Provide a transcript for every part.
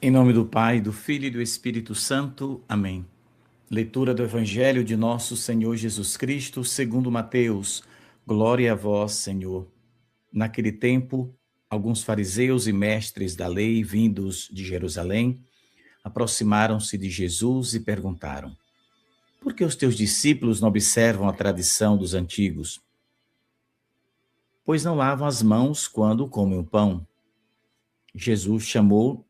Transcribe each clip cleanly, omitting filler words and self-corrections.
Em nome do Pai, do Filho e do Espírito Santo. Amém. Leitura do Evangelho de nosso Senhor Jesus Cristo, segundo Mateus. Glória a vós, Senhor. Naquele tempo, alguns fariseus e mestres da lei, vindos de Jerusalém, aproximaram-se de Jesus e perguntaram: Por que os teus discípulos não observam a tradição dos antigos? Pois não lavam as mãos quando comem o pão. Jesus chamou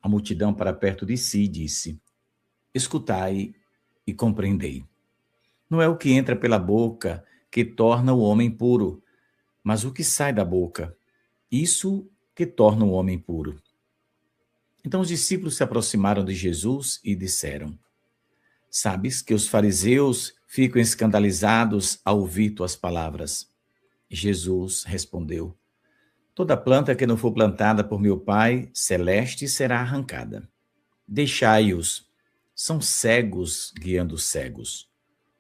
a multidão para perto de si e disse: Escutai e compreendei. Não é o que entra pela boca que torna o homem puro, mas o que sai da boca, isso que torna o homem puro. Então os discípulos se aproximaram de Jesus e disseram: Sabes que os fariseus ficam escandalizados ao ouvir tuas palavras. Jesus respondeu: Toda planta que não for plantada por meu Pai celeste será arrancada. Deixai-os, são cegos guiando cegos.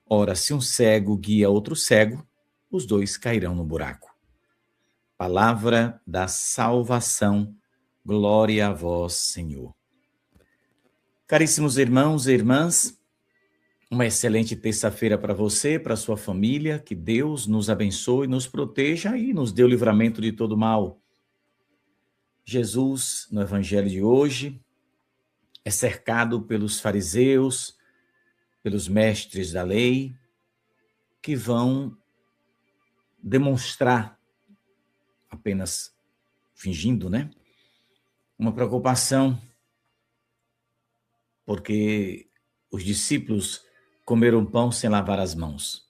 Ora, se um cego guia outro cego, os dois cairão no buraco. Palavra da salvação, glória a vós, Senhor. Caríssimos irmãos e irmãs, uma excelente terça-feira para você, para sua família, que Deus nos abençoe, nos proteja e nos dê o livramento de todo mal. Jesus, no Evangelho de hoje, é cercado pelos fariseus, pelos mestres da lei, que vão demonstrar, apenas fingindo, né? Uma preocupação, porque os discípulos comeram pão sem lavar as mãos.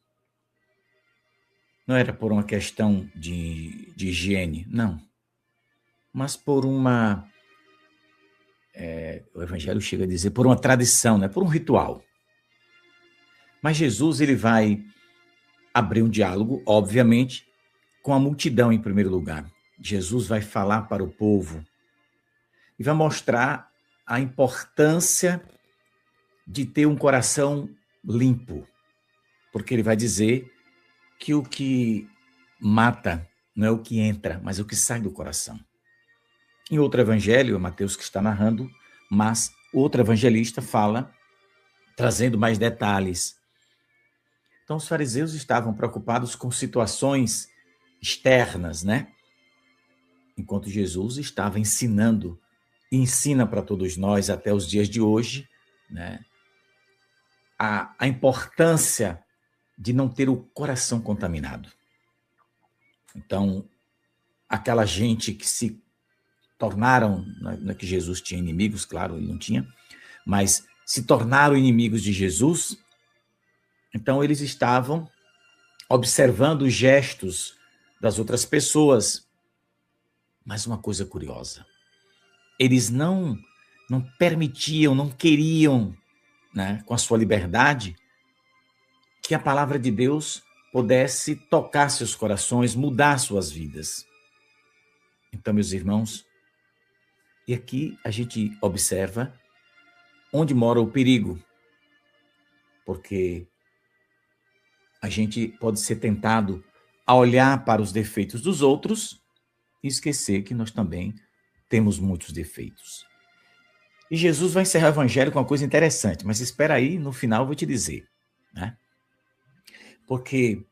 Não era por uma questão de higiene, não. Mas por uma... o Evangelho chega a dizer, por uma tradição, né? Por um ritual. Mas Jesus, ele vai abrir um diálogo, obviamente, com a multidão em primeiro lugar. Jesus vai falar para o povo e vai mostrar a importância de ter um coração limpo, porque ele vai dizer que o que mata não é o que entra, mas o que sai do coração. Em outro evangelho, é Mateus que está narrando, mas outro evangelista fala, trazendo mais detalhes. Então, os fariseus estavam preocupados com situações externas, né? Enquanto Jesus estava ensinando, e ensina para todos nós até os dias de hoje, né? A importância de não ter o coração contaminado. Então, aquela gente que se tornaram, não é que Jesus tinha inimigos, claro, ele não tinha, mas se tornaram inimigos de Jesus. Então, eles estavam observando os gestos das outras pessoas. Mas uma coisa curiosa, eles não permitiam, não queriam, né, com a sua liberdade, que a palavra de Deus pudesse tocar seus corações, mudar suas vidas. Então, meus irmãos, e aqui a gente observa onde mora o perigo, porque a gente pode ser tentado a olhar para os defeitos dos outros e esquecer que nós também temos muitos defeitos. E Jesus vai encerrar o evangelho com uma coisa interessante, mas espera aí, no final eu vou te dizer, né? Porque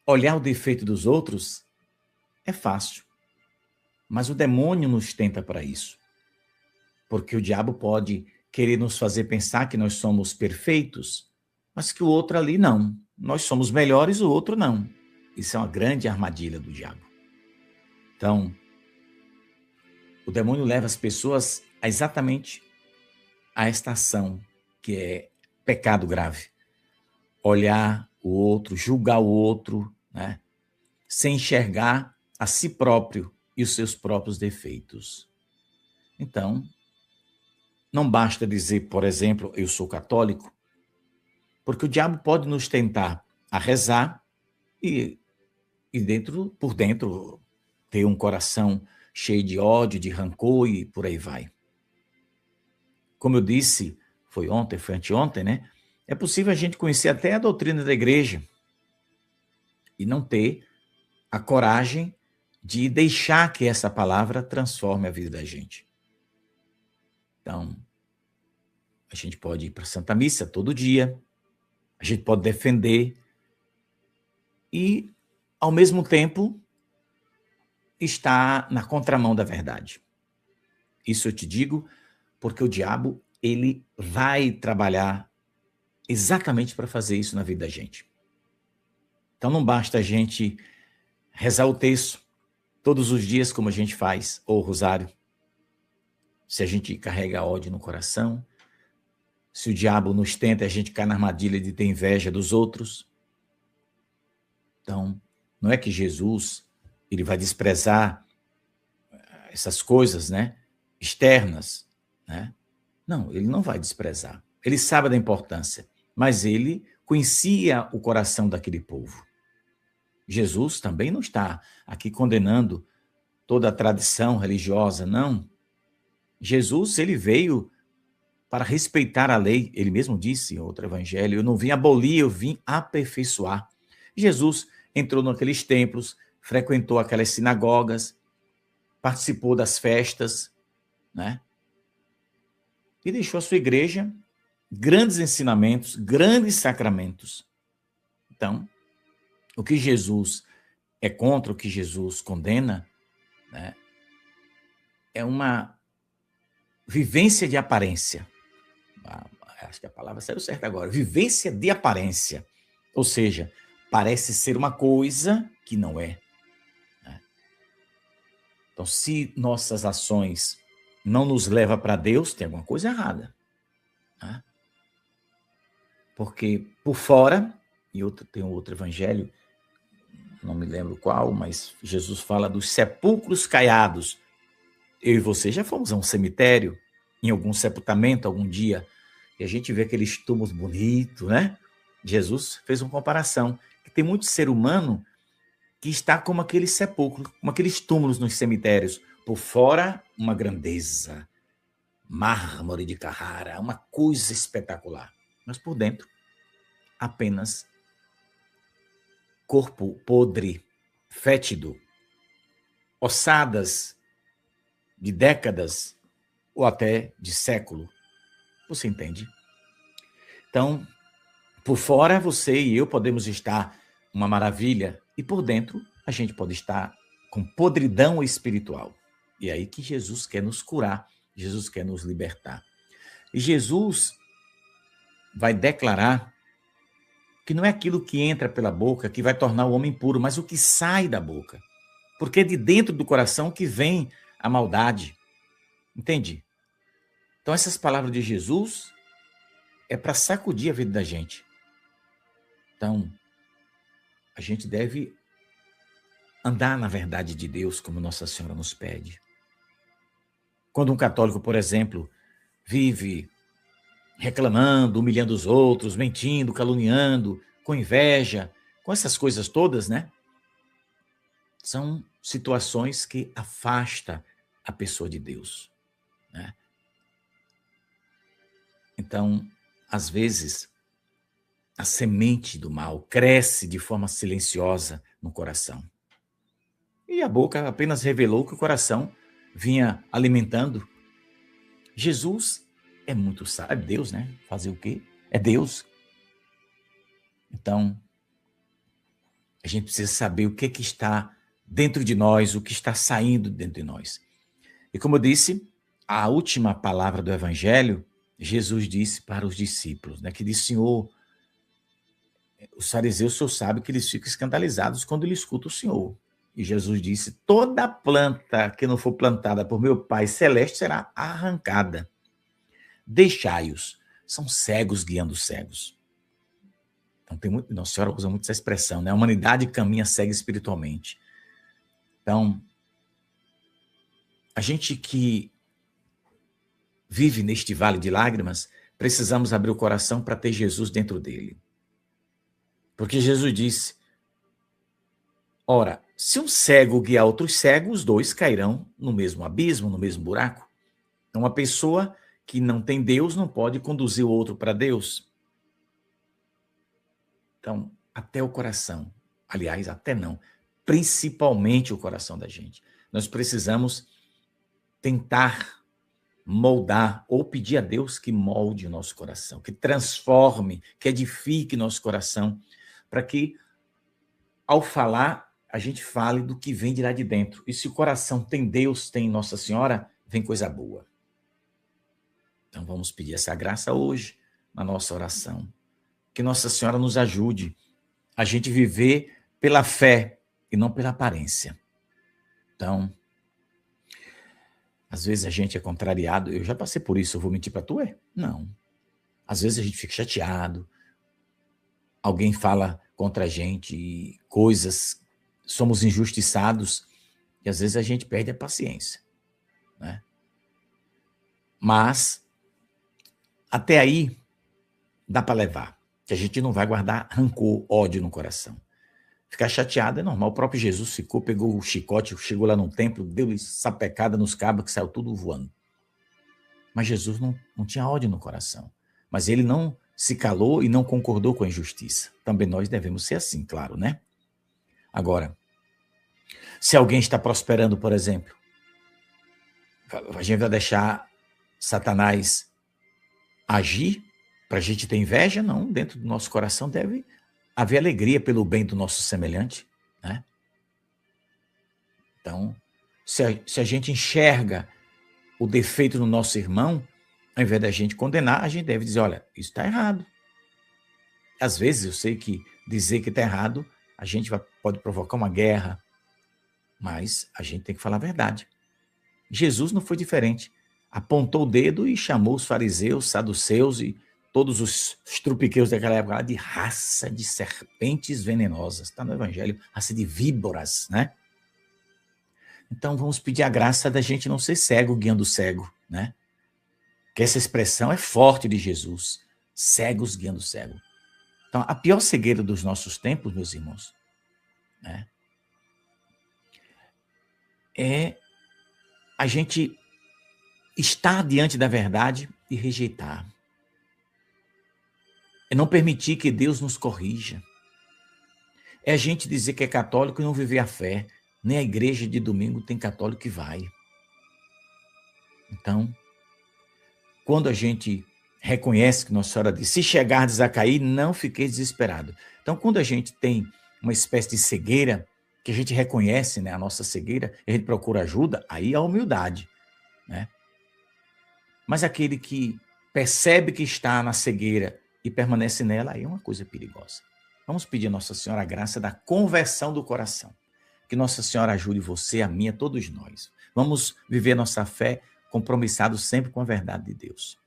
olhar o defeito dos outros é fácil, mas o demônio nos tenta para isso. Porque o diabo pode querer nos fazer pensar que nós somos perfeitos, mas que o outro ali não. Nós somos melhores, o outro não. Isso é uma grande armadilha do diabo. Então, o demônio leva as pessoas exatamente a esta ação, que é pecado grave. Olhar o outro, julgar o outro, né? Sem enxergar a si próprio e os seus próprios defeitos. Então, não basta dizer, por exemplo, eu sou católico, porque o diabo pode nos tentar a rezar e por dentro ter um coração cheio de ódio, de rancor e por aí vai. Como eu disse, foi anteontem, né? É possível a gente conhecer até a doutrina da igreja e não ter a coragem de deixar que essa palavra transforme a vida da gente. Então, a gente pode ir para a Santa Missa todo dia, a gente pode defender e, ao mesmo tempo, estar na contramão da verdade. Isso eu te digo porque o diabo, ele vai trabalhar exatamente para fazer isso na vida da gente. Então não basta a gente rezar o terço todos os dias como a gente faz, ou o rosário. Se a gente carrega ódio no coração, se o diabo nos tenta, a gente cai na armadilha de ter inveja dos outros. Então, não é que Jesus ele vai desprezar essas coisas, né, externas, né? Não, ele não vai desprezar. Ele sabe da importância, mas ele conhecia o coração daquele povo. Jesus também não está aqui condenando toda a tradição religiosa, não. Jesus, ele veio para respeitar a lei. Ele mesmo disse em outro evangelho, eu não vim abolir, eu vim aperfeiçoar. Jesus entrou naqueles templos, frequentou aquelas sinagogas, participou das festas, né? E deixou a sua igreja grandes ensinamentos, grandes sacramentos. Então, o que Jesus é contra, o que Jesus condena, né, é uma vivência de aparência. Acho que a palavra saiu certa agora. Vivência de aparência. Ou seja, parece ser uma coisa que não é. Né? Então, se nossas ações não nos levam para Deus, tem alguma coisa errada. Né? Porque por fora, tem um outro evangelho, não me lembro qual, mas Jesus fala dos sepulcros caiados. Eu e você já fomos a um cemitério, em algum sepultamento, algum dia, e a gente vê aqueles túmulos bonitos, né? Jesus fez uma comparação, que tem muito ser humano que está como aqueles sepulcros, como aqueles túmulos nos cemitérios. Por fora, uma grandeza, mármore de Carrara, uma coisa espetacular. Mas por dentro, apenas corpo podre, fétido, ossadas de décadas ou até de século. Você entende? Então, por fora, você e eu podemos estar uma maravilha e por dentro a gente pode estar com podridão espiritual. E é aí que Jesus quer nos curar, Jesus quer nos libertar. E Jesus vai declarar que não é aquilo que entra pela boca que vai tornar o homem puro, mas o que sai da boca. Porque é de dentro do coração que vem a maldade. Entende? Então essas palavras de Jesus é para sacudir a vida da gente. Então, a gente deve andar na verdade de Deus, como Nossa Senhora nos pede. Quando um católico, por exemplo, vive reclamando, humilhando os outros, mentindo, caluniando, com inveja, com essas coisas todas, né? São situações que afastam a pessoa de Deus, né? Então, às vezes, a semente do mal cresce de forma silenciosa no coração. E a boca apenas revelou que o coração vinha alimentando. Jesus é muito sábio, é Deus, né? Fazer o quê? É Deus. Então, a gente precisa saber o que está dentro de nós, o que está saindo dentro de nós. E como eu disse, a última palavra do Evangelho, Jesus disse para os discípulos, né? Que disse, Senhor, os fariseus, o Senhor sabe que eles ficam escandalizados quando eles escutam o Senhor. E Jesus disse, toda planta que não for plantada por meu Pai Celeste será arrancada. Deixai-os. São cegos guiando cegos. Então, Nossa Senhora usa muito essa expressão, né? A humanidade caminha cega espiritualmente. Então, a gente que vive neste vale de lágrimas, precisamos abrir o coração para ter Jesus dentro dele. Porque Jesus disse, ora, se um cego guiar outros cegos, os dois cairão no mesmo abismo, no mesmo buraco. Então, uma pessoa que não tem Deus não pode conduzir o outro para Deus. Então, até o coração, aliás, até não, principalmente o coração da gente. Nós precisamos tentar moldar ou pedir a Deus que molde o nosso coração, que transforme, que edifique nosso coração, para que, ao falar, a gente fale do que vem de lá de dentro. E se o coração tem Deus, tem Nossa Senhora, vem coisa boa. Então vamos pedir essa graça hoje na nossa oração. Que Nossa Senhora nos ajude a gente viver pela fé e não pela aparência. Então, às vezes a gente é contrariado. Eu já passei por isso, eu vou mentir para tu? Não. Às vezes a gente fica chateado. Alguém fala contra a gente coisas, somos injustiçados e às vezes a gente perde a paciência, né? Mas até aí dá para levar, que a gente não vai guardar rancor, ódio no coração. Ficar chateado é normal. O próprio Jesus ficou, pegou o chicote, chegou lá no templo, deu sapecada nos cabos que saiu tudo voando. Mas Jesus não tinha ódio no coração. Mas ele não se calou e não concordou com a injustiça. Também nós devemos ser assim, claro, né? Agora, se alguém está prosperando, por exemplo, a gente vai deixar Satanás agir para a gente ter inveja? Não, dentro do nosso coração deve haver alegria pelo bem do nosso semelhante, né? Então, se a gente enxerga o defeito no nosso irmão, ao invés da gente condenar, a gente deve dizer, olha, isso está errado. Às vezes eu sei que dizer que está errado, a gente pode provocar uma guerra, mas a gente tem que falar a verdade. Jesus não foi diferente. Apontou o dedo e chamou os fariseus, saduceus e todos os trupiqueiros daquela época de raça de serpentes venenosas. Está no Evangelho, raça de víboras, né? Então vamos pedir a graça da gente não ser cego guiando o cego, né? Que essa expressão é forte de Jesus. Cegos guiando o cego. Então, a pior cegueira dos nossos tempos, meus irmãos, né, é a gente estar diante da verdade e rejeitar. É não permitir que Deus nos corrija. É a gente dizer que é católico e não viver a fé. Nem a igreja de domingo tem católico que vai. Então, quando a gente reconhece que Nossa Senhora diz, se chegardes a cair, não fiqueis desesperado. Então, quando a gente tem uma espécie de cegueira, que a gente reconhece, né, a nossa cegueira, e a gente procura ajuda, aí é a humildade, né? Mas aquele que percebe que está na cegueira e permanece nela, aí é uma coisa perigosa. Vamos pedir a Nossa Senhora a graça da conversão do coração. Que Nossa Senhora ajude você, a mim, a todos nós. Vamos viver nossa fé compromissados sempre com a verdade de Deus.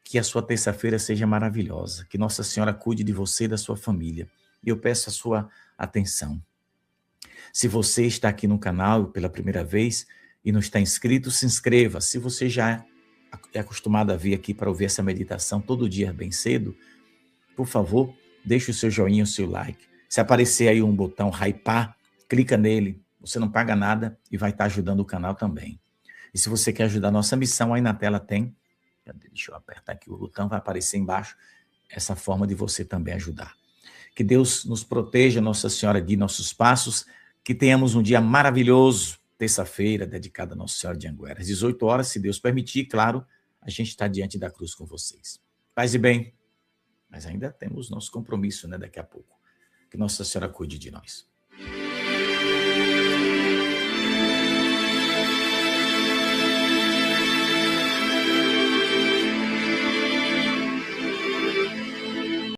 Que a sua terça-feira seja maravilhosa. Que Nossa Senhora cuide de você e da sua família. E eu peço a sua atenção. Se você está aqui no canal pela primeira vez e não está inscrito, se inscreva. Se você já é acostumado a vir aqui para ouvir essa meditação todo dia bem cedo, por favor, deixe o seu joinha, o seu like. Se aparecer aí um botão hypar, clica nele. Você não paga nada e vai estar ajudando o canal também. E se você quer ajudar a nossa missão, aí na tela tem, deixa eu apertar aqui o botão, vai aparecer embaixo essa forma de você também ajudar. Que Deus nos proteja, Nossa Senhora guie nossos passos, que tenhamos um dia maravilhoso, terça-feira, dedicada a Nossa Senhora de Anguera. Às 18 horas, se Deus permitir, claro, a gente está diante da cruz com vocês. Paz e bem, mas ainda temos nosso compromisso, né, daqui a pouco. Que Nossa Senhora cuide de nós.